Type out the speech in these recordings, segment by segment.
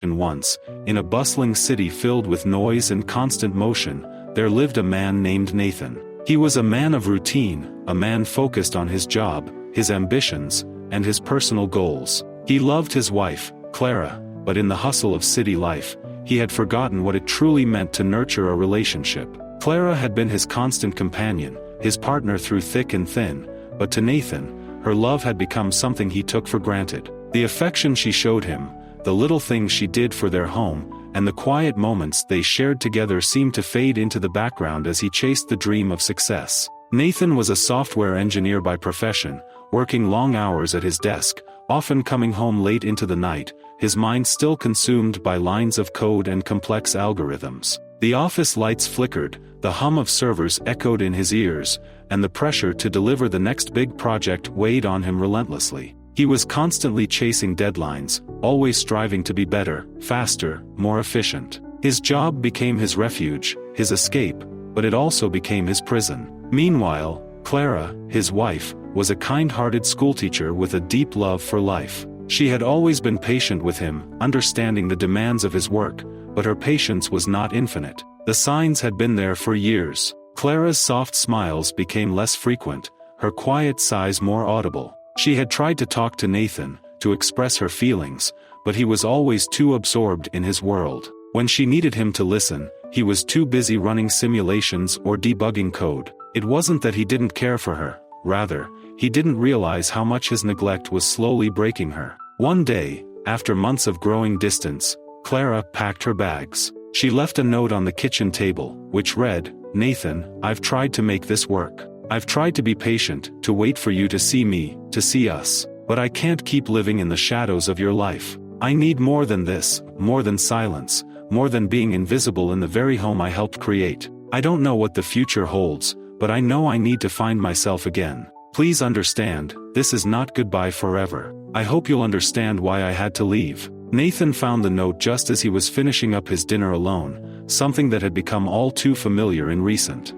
And once, in a bustling city filled with noise and constant motion, there lived a man named Nathan. He was a man of routine, a man focused on his job, his ambitions, and his personal goals. He loved his wife, Clara, but in the hustle of city life, he had forgotten what it truly meant to nurture a relationship. Clara had been his constant companion, his partner through thick and thin, but to Nathan, her love had become something he took for granted. The affection she showed him, the little things she did for their home, and the quiet moments they shared together seemed to fade into the background as he chased the dream of success. Nathan was a software engineer by profession, working long hours at his desk, often coming home late into the night, his mind still consumed by lines of code and complex algorithms. The office lights flickered, the hum of servers echoed in his ears, and the pressure to deliver the next big project weighed on him relentlessly. He was constantly chasing deadlines, always striving to be better, faster, more efficient. His job became his refuge, his escape, but it also became his prison. Meanwhile, Clara, his wife, was a kind-hearted schoolteacher with a deep love for life. She had always been patient with him, understanding the demands of his work, but her patience was not infinite. The signs had been there for years. Clara's soft smiles became less frequent, her quiet sighs more audible. She had tried to talk to Nathan, to express her feelings, but he was always too absorbed in his world. When she needed him to listen, he was too busy running simulations or debugging code. It wasn't that he didn't care for her, rather, he didn't realize how much his neglect was slowly breaking her. One day, after months of growing distance, Clara packed her bags. She left a note on the kitchen table, which read, "Nathan, I've tried to make this work. I've tried to be patient, to wait for you to see me, to see us. But I can't keep living in the shadows of your life. I need more than this, more than silence, more than being invisible in the very home I helped create. I don't know what the future holds, but I know I need to find myself again. Please understand, this is not goodbye forever. I hope you'll understand why I had to leave." Nathan found the note just as he was finishing up his dinner alone, something that had become all too familiar in recent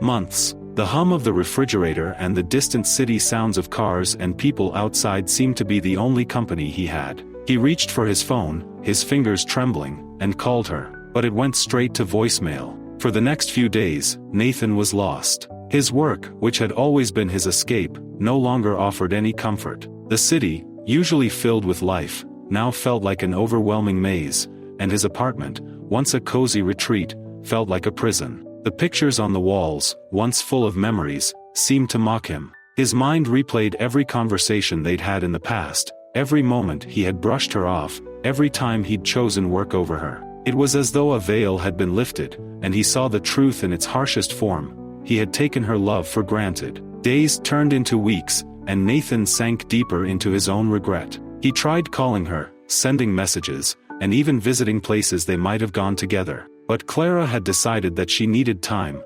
months. The hum of the refrigerator and the distant city sounds of cars and people outside seemed to be the only company he had. He reached for his phone, his fingers trembling, and called her, but it went straight to voicemail. For the next few days, Nathan was lost. His work, which had always been his escape, no longer offered any comfort. The city, usually filled with life, now felt like an overwhelming maze, and his apartment, once a cozy retreat, felt like a prison. The pictures on the walls, once full of memories, seemed to mock him. His mind replayed every conversation they'd had in the past, every moment he had brushed her off, every time he'd chosen work over her. It was as though a veil had been lifted, and he saw the truth in its harshest form. He had taken her love for granted. Days turned into weeks, and Nathan sank deeper into his own regret. He tried calling her, sending messages, and even visiting places they might have gone together. But Clara had decided that she needed time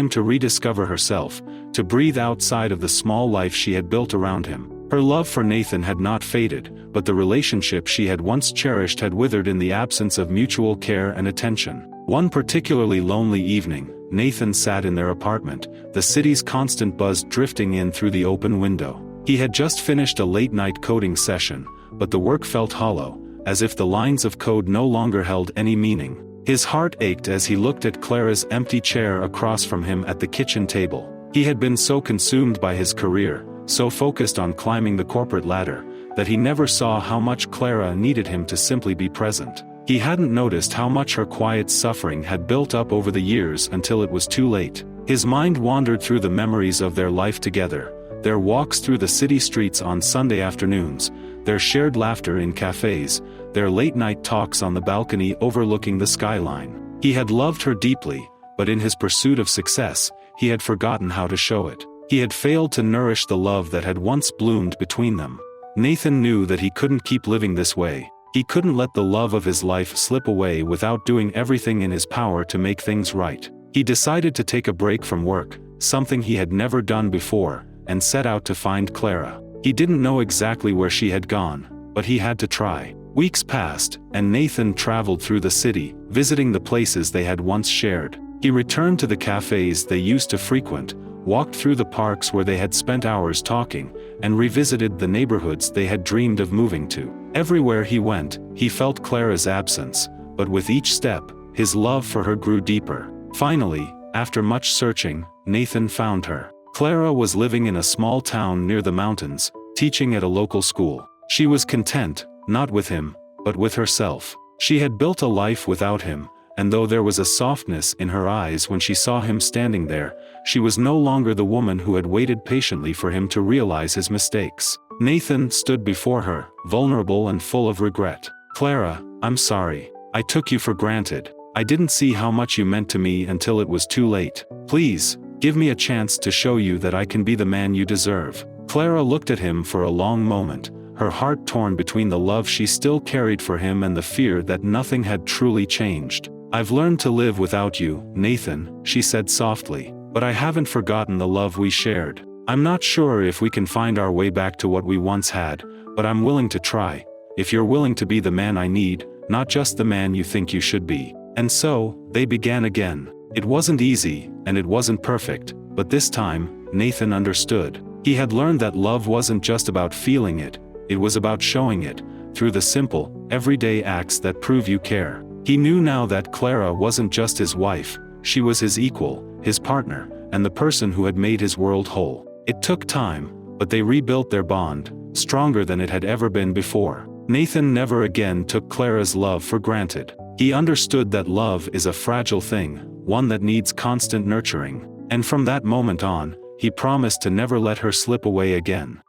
to rediscover herself, to breathe outside of the small life she had built around him. Her love for Nathan had not faded, but the relationship she had once cherished had withered in the absence of mutual care and attention. One particularly lonely evening, Nathan sat in their apartment, the city's constant buzz drifting in through the open window. He had just finished a late-night coding session, but the work felt hollow, as if the lines of code no longer held any meaning. His heart ached as he looked at Clara's empty chair across from him at the kitchen table. He had been so consumed by his career, so focused on climbing the corporate ladder, that he never saw how much Clara needed him to simply be present. He hadn't noticed how much her quiet suffering had built up over the years until it was too late. His mind wandered through the memories of their life together, their walks through the city streets on Sunday afternoons, their shared laughter in cafes, their late-night talks on the balcony overlooking the skyline. He had loved her deeply, but in his pursuit of success, he had forgotten how to show it. He had failed to nourish the love that had once bloomed between them. Nathan knew that he couldn't keep living this way. He couldn't let the love of his life slip away without doing everything in his power to make things right. He decided to take a break from work, something he had never done before, and set out to find Clara. He didn't know exactly where she had gone, but he had to try. Weeks passed, and Nathan traveled through the city, visiting the places they had once shared. He returned to the cafes they used to frequent, walked through the parks where they had spent hours talking, and revisited the neighborhoods they had dreamed of moving to. Everywhere he went, he felt Clara's absence, but with each step, his love for her grew deeper. Finally, after much searching, Nathan found her. Clara was living in a small town near the mountains, teaching at a local school. She was content, not with him, but with herself. She had built a life without him, and though there was a softness in her eyes when she saw him standing there, she was no longer the woman who had waited patiently for him to realize his mistakes. Nathan stood before her, vulnerable and full of regret. "Clara, I'm sorry. I took you for granted. I didn't see how much you meant to me until it was too late. Please, give me a chance to show you that I can be the man you deserve." Clara looked at him for a long moment, her heart torn between the love she still carried for him and the fear that nothing had truly changed. "I've learned to live without you, Nathan," she said softly, "but I haven't forgotten the love we shared. I'm not sure if we can find our way back to what we once had, but I'm willing to try, if you're willing to be the man I need, not just the man you think you should be." And so, they began again. It wasn't easy, and it wasn't perfect, but this time, Nathan understood. He had learned that love wasn't just about feeling it, it was about showing it, through the simple, everyday acts that prove you care. He knew now that Clara wasn't just his wife, she was his equal, his partner, and the person who had made his world whole. It took time, but they rebuilt their bond, stronger than it had ever been before. Nathan never again took Clara's love for granted. He understood that love is a fragile thing, one that needs constant nurturing, and from that moment on, he promised to never let her slip away again.